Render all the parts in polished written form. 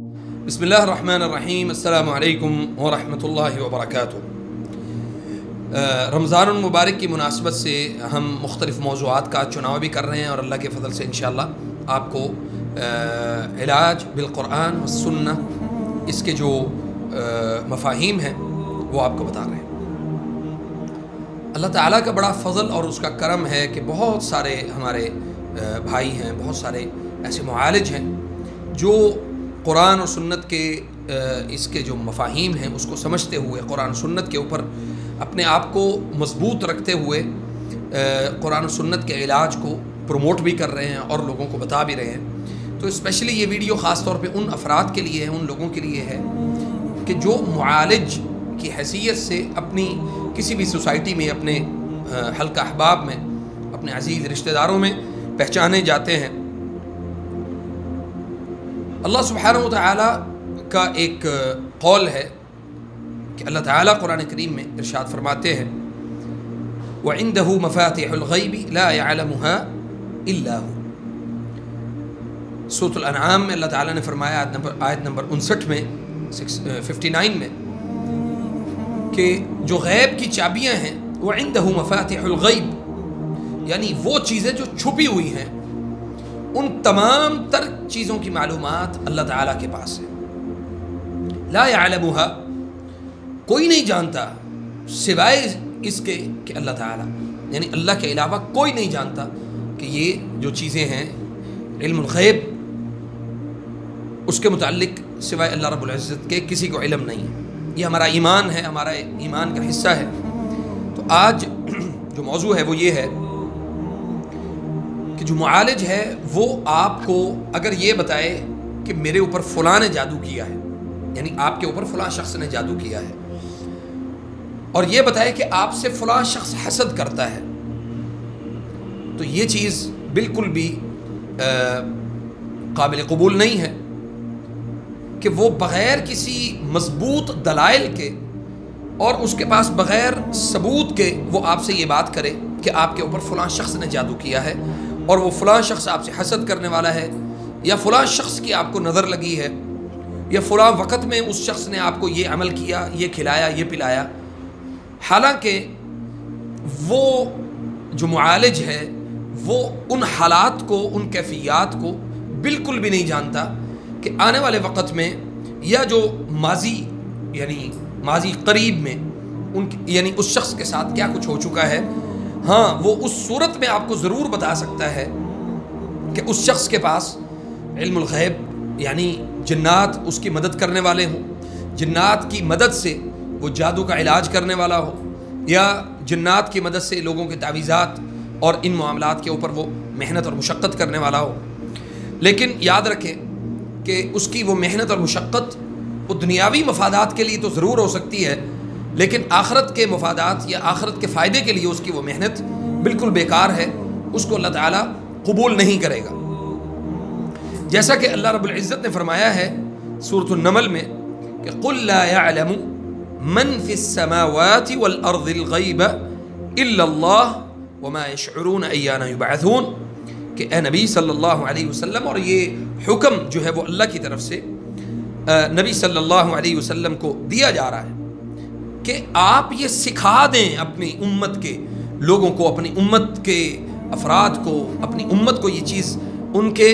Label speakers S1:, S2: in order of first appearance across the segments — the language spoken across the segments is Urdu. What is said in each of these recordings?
S1: بسم اللہ الرحمن الرحیم، السلام علیکم ورحمۃ اللہ وبرکاتہ۔ رمضان المبارک کی مناسبت سے ہم مختلف موضوعات کا چناؤ بھی کر رہے ہیں، اور اللہ کے فضل سے انشاءاللہ آپ کو علاج بالقرآن والسنہ اس کے جو مفاہیم ہیں وہ آپ کو بتا رہے ہیں۔ اللہ تعالیٰ کا بڑا فضل اور اس کا کرم ہے کہ بہت سارے ہمارے بھائی ہیں، بہت سارے ایسے معالج ہیں جو قرآن اور سنت کے اس کے جو مفاہیم ہیں اس کو سمجھتے ہوئے قرآن و سنت کے اوپر اپنے آپ کو مضبوط رکھتے ہوئے قرآن و سنت کے علاج کو پروموٹ بھی کر رہے ہیں اور لوگوں کو بتا بھی رہے ہیں۔ تو اسپیشلی یہ ویڈیو خاص طور پہ ان افراد کے لیے ہے، ان لوگوں کے لیے ہے کہ جو معالج کی حیثیت سے اپنی کسی بھی سوسائٹی میں، اپنے حلقہ احباب میں، اپنے عزیز رشتہ داروں میں پہچانے جاتے ہیں۔ اللہ سبحانہ وتعالی کا ایک قول ہے کہ اللہ تعالیٰ قرآن کریم میں ارشاد فرماتے ہیں وَعِندَهُ مَفَاتِحُ الْغَيْبِ لَا يَعْلَمُهَا إِلَّا هُوَ۔ سورۃ الانعام میں اللہ تعالیٰ نے فرمایا آیت نمبر 59 میں 59 میں کہ جو غیب کی چابیاں ہیں وَعِندَهُ مَفَاتِحُ الْغَيْبِ، یعنی وہ چیزیں جو چھپی ہوئی ہیں، ان تمام تر چیزوں کی معلومات اللہ تعالیٰ کے پاس ہے۔ لا يعلمها، کوئی نہیں جانتا سوائے اس کے کہ اللہ تعالیٰ، یعنی اللہ کے علاوہ کوئی نہیں جانتا کہ یہ جو چیزیں ہیں علم الغیب، اس کے متعلق سوائے اللہ رب العزت کے کسی کو علم نہیں ہے۔ یہ ہمارا ایمان ہے، ہمارا ایمان کا حصہ ہے۔ تو آج جو موضوع ہے وہ یہ ہے کہ جو معالج ہے وہ آپ کو اگر یہ بتائے کہ میرے اوپر فلاں نے جادو کیا ہے، یعنی آپ کے اوپر فلاں شخص نے جادو کیا ہے، اور یہ بتائے کہ آپ سے فلاں شخص حسد کرتا ہے، تو یہ چیز بالکل بھی قابل قبول نہیں ہے کہ وہ بغیر کسی مضبوط دلائل کے اور اس کے پاس بغیر ثبوت کے وہ آپ سے یہ بات کرے کہ آپ کے اوپر فلاں شخص نے جادو کیا ہے، اور وہ فلاں شخص آپ سے حسد کرنے والا ہے، یا فلاں شخص کی آپ کو نظر لگی ہے، یا فلاں وقت میں اس شخص نے آپ کو یہ عمل کیا، یہ کھلایا، یہ پلایا۔ حالانکہ وہ جو معالج ہے وہ ان حالات کو، ان کیفیات کو بالکل بھی نہیں جانتا کہ آنے والے وقت میں یا جو ماضی یعنی ماضی قریب میں یعنی اس شخص کے ساتھ کیا کچھ ہو چکا ہے۔ ہاں، وہ اس صورت میں آپ کو ضرور بتا سکتا ہے کہ اس شخص کے پاس علم الغیب یعنی جنات اس کی مدد کرنے والے ہوں، جنات کی مدد سے وہ جادو کا علاج کرنے والا ہو، یا جنات کی مدد سے لوگوں کے تعویذات اور ان معاملات کے اوپر وہ محنت اور مشقت کرنے والا ہو۔ لیکن یاد رکھیں کہ اس کی وہ محنت اور مشقت وہ دنیاوی مفادات کے لیے تو ضرور ہو سکتی ہے، لیکن آخرت کے مفادات یا آخرت کے فائدے کے لیے اس کی وہ محنت بالکل بیکار ہے، اس کو اللہ تعالیٰ قبول نہیں کرے گا۔ جیسا کہ اللہ رب العزت نے فرمایا ہے سورۃ النمل میں کہ قُلْ لَا يَعْلَمُ مَنْ فِي السَّمَاوَاتِ وَالْأَرْضِ الْغَيْبَ إِلَّا اللَّهُ وَمَا يَشْعُرُونَ أَيَّانَ يُبْعَثُونَ، کہ اے نبی صلی اللہ علیہ وسلم، اور یہ حکم جو ہے وہ اللہ کی طرف سے نبی صلی اللہ علیہ وسلم کو دیا جا رہا ہے کہ آپ یہ سکھا دیں اپنی امت کے لوگوں کو، اپنی امت کے افراد کو، اپنی امت کو یہ چیز ان کے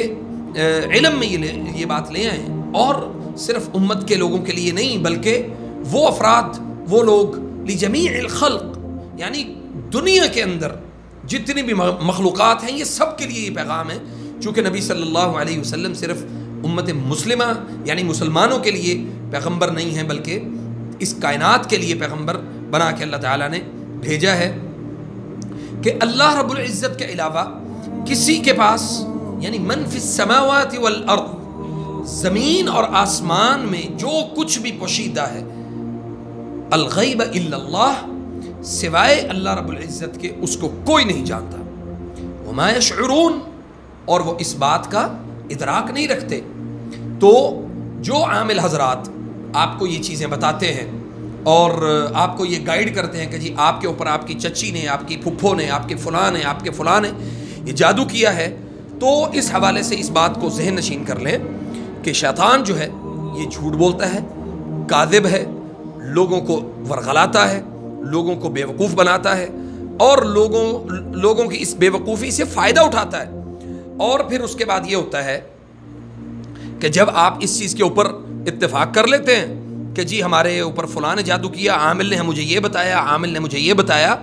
S1: علم میں یہ بات لے آئیں، اور صرف امت کے لوگوں کے لیے نہیں بلکہ وہ افراد، وہ لوگ لجمیع الخلق، یعنی دنیا کے اندر جتنی بھی مخلوقات ہیں یہ سب کے لیے یہ پیغام ہے، چونکہ نبی صلی اللہ علیہ وسلم صرف امت مسلمہ یعنی مسلمانوں کے لیے پیغمبر نہیں ہیں بلکہ اس کائنات کے لیے پیغمبر بنا کے اللہ تعالیٰ نے بھیجا ہے، کہ اللہ رب العزت کے علاوہ کسی کے پاس یعنی من فی السماوات والارض، زمین اور آسمان میں جو کچھ بھی پوشیدہ ہے، الغیب الا اللہ، سوائے اللہ رب العزت کے اس کو کوئی نہیں جانتا، وما یشعرون، اور وہ اس بات کا ادراک نہیں رکھتے۔ تو جو عامل حضرات آپ کو یہ چیزیں بتاتے ہیں اور آپ کو یہ گائیڈ کرتے ہیں کہ جی آپ کے اوپر آپ کی چچی نے، آپ کی پھپھو نے، آپ کے فلاں نے، آپ کے فلاں نے یہ جادو کیا ہے، تو اس حوالے سے اس بات کو ذہن نشین کر لیں کہ شیطان جو ہے یہ جھوٹ بولتا ہے، کاذب ہے، لوگوں کو ورغلاتا ہے، لوگوں کو بیوقوف بناتا ہے اور لوگوں کی اس بیوقوفی سے فائدہ اٹھاتا ہے. اور پھر اس کے بعد یہ ہوتا ہے کہ جب آپ اس چیز کے اوپر اتفاق کر لیتے ہیں کہ جی ہمارے اوپر فلاں نے جادو کیا، عامل نے مجھے یہ بتایا، عامل نے مجھے یہ بتایا،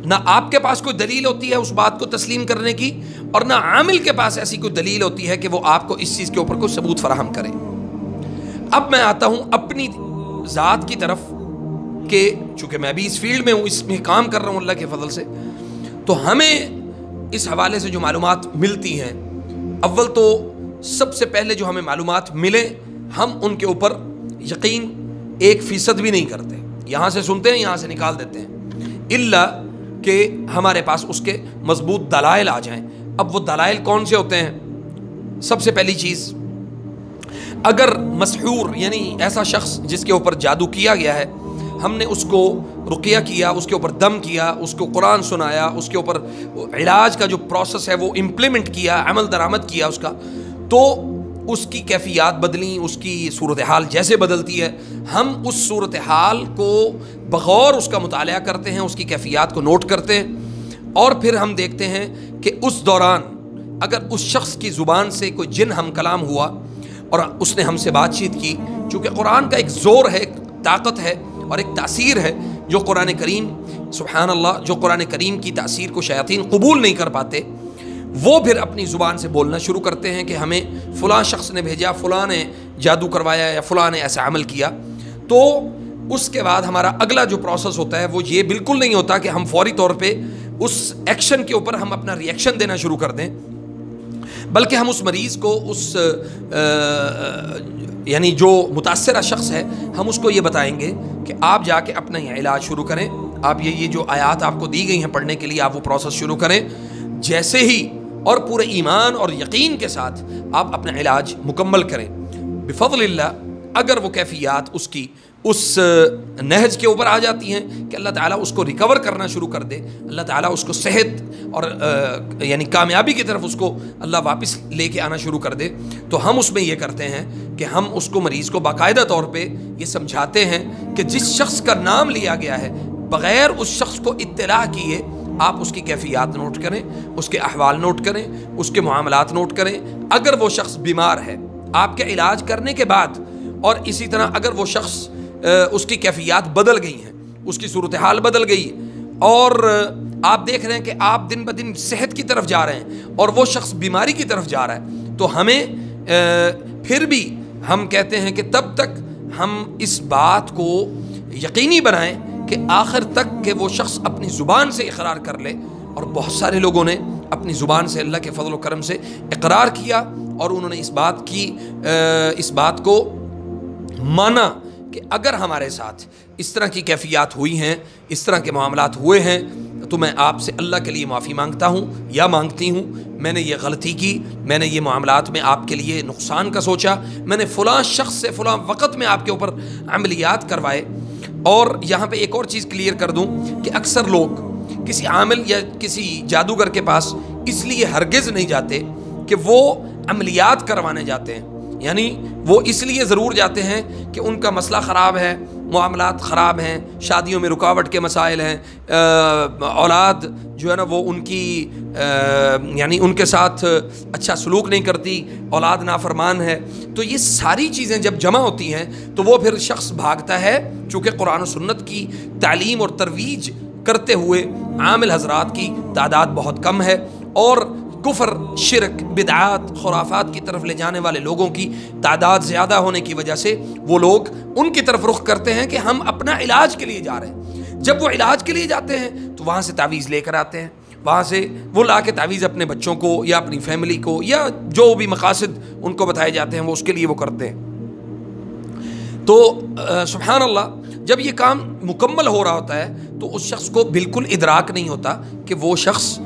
S1: نہ آپ کے پاس کوئی دلیل ہوتی ہے اس بات کو تسلیم کرنے کی اور نہ عامل کے پاس ایسی کوئی دلیل ہوتی ہے کہ وہ آپ کو اس چیز کے اوپر کوئی ثبوت فراہم کرے. اب میں آتا ہوں اپنی ذات کی طرف کہ چونکہ میں بھی اس فیلڈ میں ہوں، اس میں کام کر رہا ہوں اللہ کے فضل سے، تو ہمیں اس حوالے سے جو معلومات ملتی ہیں، اول تو سب سے پہلے جو ہمیں معلومات ملے ہم ان کے اوپر یقین 1% بھی نہیں کرتے. یہاں سے سنتے ہیں، یہاں سے نکال دیتے ہیں، الا کہ ہمارے پاس اس کے مضبوط دلائل آ جائیں. اب وہ دلائل کون سے ہوتے ہیں؟ سب سے پہلی چیز، اگر مسحور یعنی ایسا شخص جس کے اوپر جادو کیا گیا ہے، ہم نے اس کو رقیہ کیا، اس کے اوپر دم کیا، اس کو قرآن سنایا، اس کے اوپر علاج کا جو پروسیس ہے وہ امپلیمنٹ کیا، عمل درآمد کیا اس کا، تو اس کی کیفیات بدلیں، اس کی صورتحال جیسے بدلتی ہے، ہم اس صورتحال کو بغور اس کا مطالعہ کرتے ہیں، اس کی کیفیات کو نوٹ کرتے ہیں اور پھر ہم دیکھتے ہیں کہ اس دوران اگر اس شخص کی زبان سے کوئی جن ہم کلام ہوا اور اس نے ہم سے بات چیت کی، چونکہ قرآن کا ایک زور ہے، ایک طاقت ہے اور ایک تاثیر ہے جو قرآن کریم، سبحان اللہ، جو قرآن کریم کی تاثیر کو شیاطین قبول نہیں کر پاتے، وہ پھر اپنی زبان سے بولنا شروع کرتے ہیں کہ ہمیں فلاں شخص نے بھیجا، فلاں نے جادو کروایا یا فلاں نے ایسا عمل کیا. تو اس کے بعد ہمارا اگلا جو پروسیس ہوتا ہے وہ یہ بالکل نہیں ہوتا کہ ہم فوری طور پہ اس ایکشن کے اوپر ہم اپنا ری ایکشن دینا شروع کر دیں، بلکہ ہم اس مریض کو، اس یعنی جو متاثرہ شخص ہے، ہم اس کو یہ بتائیں گے کہ آپ جا کے اپنا یہ علاج شروع کریں، آپ یہ جو آیات آپ کو دی گئی ہیں پڑھنے کے لیے، آپ وہ پروسیس شروع کریں. جیسے ہی اور پورے ایمان اور یقین کے ساتھ آپ اپنا علاج مکمل کریں، بفضل اللہ اگر وہ کیفیات اس کی اس نہج کے اوپر آ جاتی ہیں کہ اللہ تعالیٰ اس کو ریکور کرنا شروع کر دے، اللہ تعالیٰ اس کو صحت اور یعنی کامیابی کی طرف اس کو اللہ واپس لے کے آنا شروع کر دے، تو ہم اس میں یہ کرتے ہیں کہ ہم اس کو، مریض کو باقاعدہ طور پہ یہ سمجھاتے ہیں کہ جس شخص کا نام لیا گیا ہے بغیر اس شخص کو اطلاع کیے آپ اس کی کیفیات نوٹ کریں، اس کے احوال نوٹ کریں، اس کے معاملات نوٹ کریں. اگر وہ شخص بیمار ہے آپ کے علاج کرنے کے بعد، اور اسی طرح اگر وہ شخص اس کی کیفیات بدل گئی ہیں، اس کی صورتحال بدل گئی اور آپ دیکھ رہے ہیں کہ آپ دن بدن صحت کی طرف جا رہے ہیں اور وہ شخص بیماری کی طرف جا رہا ہے، تو ہمیں پھر بھی ہم کہتے ہیں کہ تب تک ہم اس بات کو یقینی بنائیں کہ آخر تک کہ وہ شخص اپنی زبان سے اقرار کر لے. اور بہت سارے لوگوں نے اپنی زبان سے اللہ کے فضل و کرم سے اقرار کیا اور انہوں نے اس بات کو مانا کہ اگر ہمارے ساتھ اس طرح کی کیفیات ہوئی ہیں، اس طرح کے معاملات ہوئے ہیں، تو میں آپ سے اللہ کے لیے معافی مانگتا ہوں یا مانگتی ہوں، میں نے یہ غلطی کی، میں نے یہ معاملات میں آپ کے لیے نقصان کا سوچا، میں نے فلاں شخص سے فلاں وقت میں آپ کے اوپر عملیات کروائے. اور یہاں پہ ایک اور چیز کلیئر کر دوں کہ اکثر لوگ کسی عامل یا کسی جادوگر کے پاس اس لیے ہرگز نہیں جاتے کہ وہ عملیات کروانے جاتے ہیں، یعنی وہ اس لیے ضرور جاتے ہیں کہ ان کا مسئلہ خراب ہے، معاملات خراب ہیں، شادیوں میں رکاوٹ کے مسائل ہیں، اولاد جو ہے نا وہ ان کی یعنی ان کے ساتھ اچھا سلوک نہیں کرتی، اولاد نافرمان ہے. تو یہ ساری چیزیں جب جمع ہوتی ہیں تو وہ پھر شخص بھاگتا ہے، چونکہ قرآن و سنت کی تعلیم اور ترویج کرتے ہوئے عامل حضرات کی تعداد بہت کم ہے اور کفر، شرک، بدعات، خرافات کی طرف لے جانے والے لوگوں کی تعداد زیادہ ہونے کی وجہ سے وہ لوگ ان کی طرف رخ کرتے ہیں کہ ہم اپنا علاج کے لیے جا رہے ہیں. جب وہ علاج کے لیے جاتے ہیں تو وہاں سے تعویذ لے کر آتے ہیں، وہاں سے وہ لا کے تعویذ اپنے بچوں کو یا اپنی فیملی کو یا جو بھی مقاصد ان کو بتائے جاتے ہیں وہ اس کے لیے وہ کرتے ہیں. تو سبحان اللہ، جب یہ کام مکمل ہو رہا ہوتا ہے تو اس شخص کو بالکل ادراک نہیں ہوتا کہ وہ شخص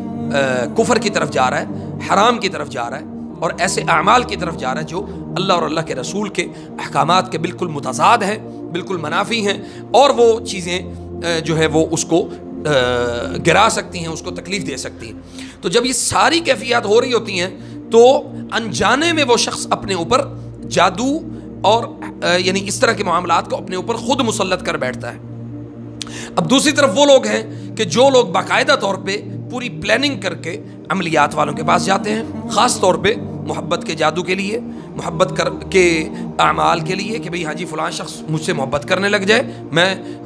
S1: کفر کی طرف جا رہا ہے، حرام کی طرف جا رہا ہے اور ایسے اعمال کی طرف جا رہا ہے جو اللہ اور اللہ کے رسول کے احکامات کے بالکل متضاد ہیں، بالکل منافی ہیں، اور وہ چیزیں جو ہے وہ اس کو گرا سکتی ہیں، اس کو تکلیف دے سکتی ہیں. تو جب یہ ساری کیفیات ہو رہی ہوتی ہیں تو انجانے میں وہ شخص اپنے اوپر جادو اور یعنی اس طرح کے معاملات کو اپنے اوپر خود مسلط کر بیٹھتا ہے۔ اب دوسری طرف وہ لوگ ہیں کہ جو لوگ باقاعدہ طور پہ پوری پلاننگ کر کے عملیات والوں کے پاس جاتے ہیں، خاص طور پہ محبت کے جادو کے لیے، محبت کے اعمال کے لیے، کہ بھئی ہاں جی فلاں شخص مجھ سے محبت کرنے لگ جائے۔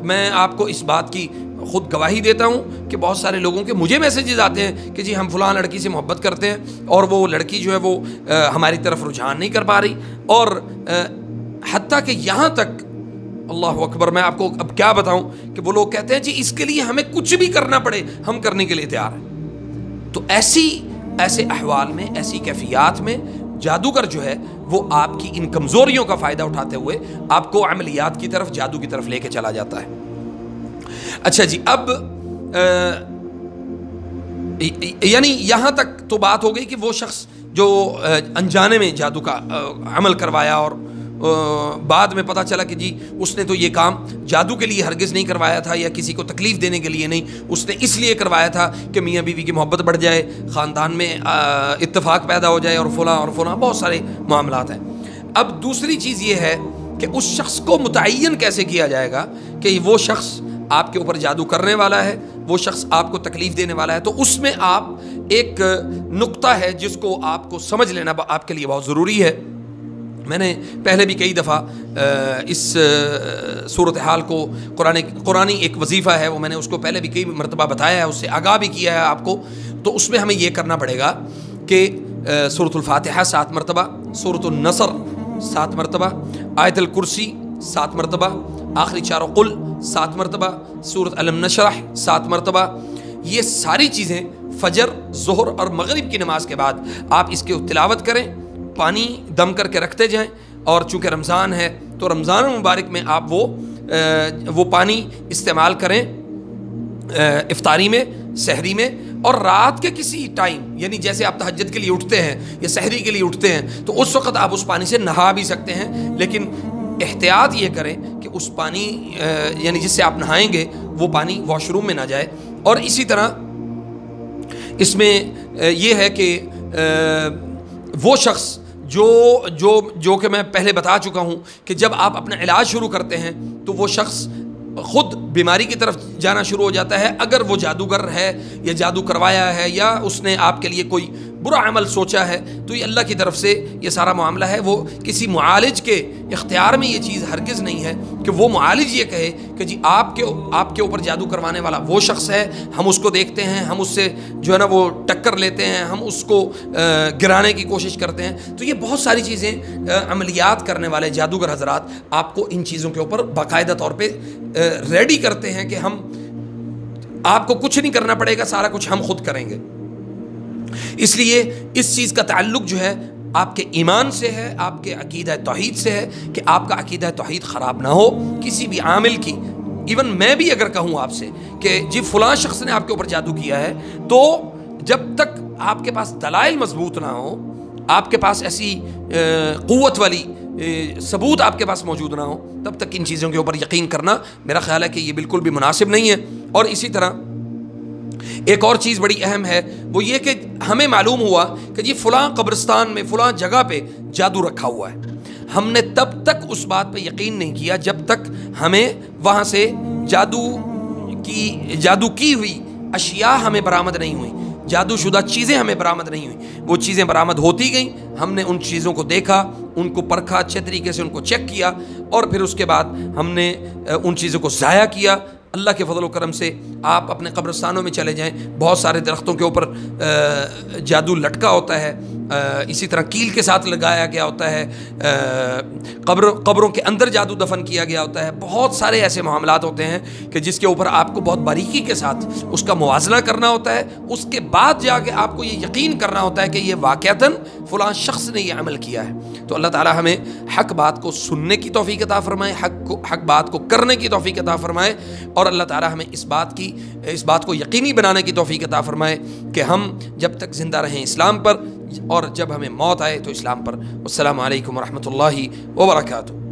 S1: میں آپ کو اس بات کی خود گواہی دیتا ہوں کہ بہت سارے لوگوں کے مجھے میسیجز آتے ہیں کہ جی ہم فلاں لڑکی سے محبت کرتے ہیں اور وہ لڑکی جو ہے وہ ہماری طرف رجحان نہیں کر پا رہی، اور حتیٰ کہ یہاں تک اللہ اکبر، میں آپ کو اب کیا بتاؤں کہ وہ لوگ کہتے ہیں جی اس کے لیے ہمیں کچھ بھی کرنا پڑے ہم کرنے کے لیے تیار ہیں۔ تو ایسے احوال میں، ایسی کیفیات میں جادوگر جو ہے وہ آپ کی ان کمزوریوں کا فائدہ اٹھاتے ہوئے آپ کو عملیات کی طرف، جادو کی طرف لے کے چلا جاتا ہے۔ اچھا جی، اب یعنی یہاں تک تو بات ہو گئی کہ وہ شخص جو انجانے میں جادو کا عمل کروایا اور بعد میں پتہ چلا کہ جی اس نے تو یہ کام جادو کے لیے ہرگز نہیں کروایا تھا یا کسی کو تکلیف دینے کے لیے نہیں، اس نے اس لیے کروایا تھا کہ میاں بیوی کی محبت بڑھ جائے، خاندان میں اتفاق پیدا ہو جائے، اور فلاں بہت سارے معاملات ہیں۔ اب دوسری چیز یہ ہے کہ اس شخص کو متعین کیسے کیا جائے گا کہ وہ شخص آپ کے اوپر جادو کرنے والا ہے، وہ شخص آپ کو تکلیف دینے والا ہے۔ تو اس میں آپ ایک نقطہ ہے جس کو آپ کو سمجھ لینا آپ کے لیے بہت ضروری ہے۔ میں نے پہلے بھی کئی دفعہ اس صورتحال کو قرآنی ایک وظیفہ ہے وہ میں نے اس کو پہلے بھی کئی مرتبہ بتایا ہے، اس سے آگاہ بھی کیا ہے آپ کو۔ تو اس میں ہمیں یہ کرنا پڑے گا کہ سورۃ الفاتحہ 7 مرتبہ، سورۃ النصر 7 مرتبہ، آیت الکرسی 7 مرتبہ، آخری 4 قل 7 مرتبہ، سورۃ علم نشرح 7 مرتبہ، یہ ساری چیزیں فجر، ظہر اور مغرب کی نماز کے بعد آپ اس کی تلاوت کریں، پانی دم کر کے رکھتے جائیں، اور چونکہ رمضان ہے تو رمضان المبارک میں آپ وہ پانی استعمال کریں افطاری میں، سحری میں، اور رات کے کسی ٹائم، یعنی جیسے آپ تہجد کے لیے اٹھتے ہیں یا سحری کے لیے اٹھتے ہیں تو اس وقت آپ اس پانی سے نہا بھی سکتے ہیں، لیکن احتیاط یہ کریں کہ اس پانی یعنی جس سے آپ نہائیں گے وہ پانی واش روم میں نہ جائے۔ اور اسی طرح اس میں یہ ہے کہ وہ شخص جو کہ میں پہلے بتا چکا ہوں کہ جب آپ اپنا علاج شروع کرتے ہیں تو وہ شخص خود بیماری کی طرف جانا شروع ہو جاتا ہے، اگر وہ جادوگر ہے یا جادو کروایا ہے یا اس نے آپ کے لیے کوئی برا عمل سوچا ہے تو یہ اللہ کی طرف سے یہ سارا معاملہ ہے۔ وہ کسی معالج کے اختیار میں یہ چیز ہرگز نہیں ہے کہ وہ معالج یہ کہے کہ جی آپ کے اوپر جادو کروانے والا وہ شخص ہے، ہم اس کو دیکھتے ہیں، ہم اس سے جو ہے نا وہ ٹکر لیتے ہیں، ہم اس کو گرانے کی کوشش کرتے ہیں۔ تو یہ بہت ساری چیزیں عملیات کرنے والے جادوگر حضرات آپ کو ان چیزوں کے اوپر باقاعدہ طور پہ ریڈی کرتے ہیں کہ ہم آپ کو کچھ نہیں کرنا پڑے گا، سارا کچھ ہم خود کریں گے۔ اس لیے اس چیز کا تعلق جو ہے آپ کے ایمان سے ہے، آپ کے عقیدہ توحید سے ہے کہ آپ کا عقیدہ توحید خراب نہ ہو کسی بھی عامل کی۔ ایون میں بھی اگر کہوں آپ سے کہ جی فلاں شخص نے آپ کے اوپر جادو کیا ہے، تو جب تک آپ کے پاس دلائل مضبوط نہ ہو، آپ کے پاس ایسی قوت والی ثبوت آپ کے پاس موجود نہ ہو، تب تک ان چیزوں کے اوپر یقین کرنا میرا خیال ہے کہ یہ بالکل بھی مناسب نہیں ہے۔ اور اسی طرح ایک اور چیز بڑی اہم ہے، وہ یہ کہ ہمیں معلوم ہوا کہ جی فلاں قبرستان میں فلاں جگہ پہ جادو رکھا ہوا ہے، ہم نے تب تک اس بات پہ یقین نہیں کیا جب تک ہمیں وہاں سے جادو کی ہوئی اشیاء ہمیں برآمد نہیں ہوئی، جادو شدہ چیزیں ہمیں برآمد نہیں ہوئیں۔ وہ چیزیں برآمد ہوتی گئیں، ہم نے ان چیزوں کو دیکھا، ان کو پرکھا، اچھے طریقے سے ان کو چیک کیا، اور پھر اس کے بعد ہم نے ان چیزوں کو ضائع کیا۔ اللہ کے فضل و کرم سے آپ اپنے قبرستانوں میں چلے جائیں، بہت سارے درختوں کے اوپر جادو لٹکا ہوتا ہے، اسی طرح کیل کے ساتھ لگایا گیا ہوتا ہے، قبروں کے اندر جادو دفن کیا گیا ہوتا ہے۔ بہت سارے ایسے معاملات ہوتے ہیں کہ جس کے اوپر آپ کو بہت باریکی کے ساتھ اس کا موازنہ کرنا ہوتا ہے، اس کے بعد جا کے آپ کو یہ یقین کرنا ہوتا ہے کہ یہ واقعتاً فلاں شخص نے یہ عمل کیا ہے۔ تو اللہ تعالی ہمیں حق بات کو سننے کی توفیق عطا فرمائے، حق بات کو کرنے کی توفیق عطا فرمائے، اور اللہ تعالی ہمیں اس بات کو یقینی بنانے کی توفیق عطا فرمائے کہ ہم جب تک زندہ رہیں اسلام پر، اور جب ہمیں موت آئے تو اسلام پر۔ والسلام علیکم ورحمۃ اللہ وبرکاتہ۔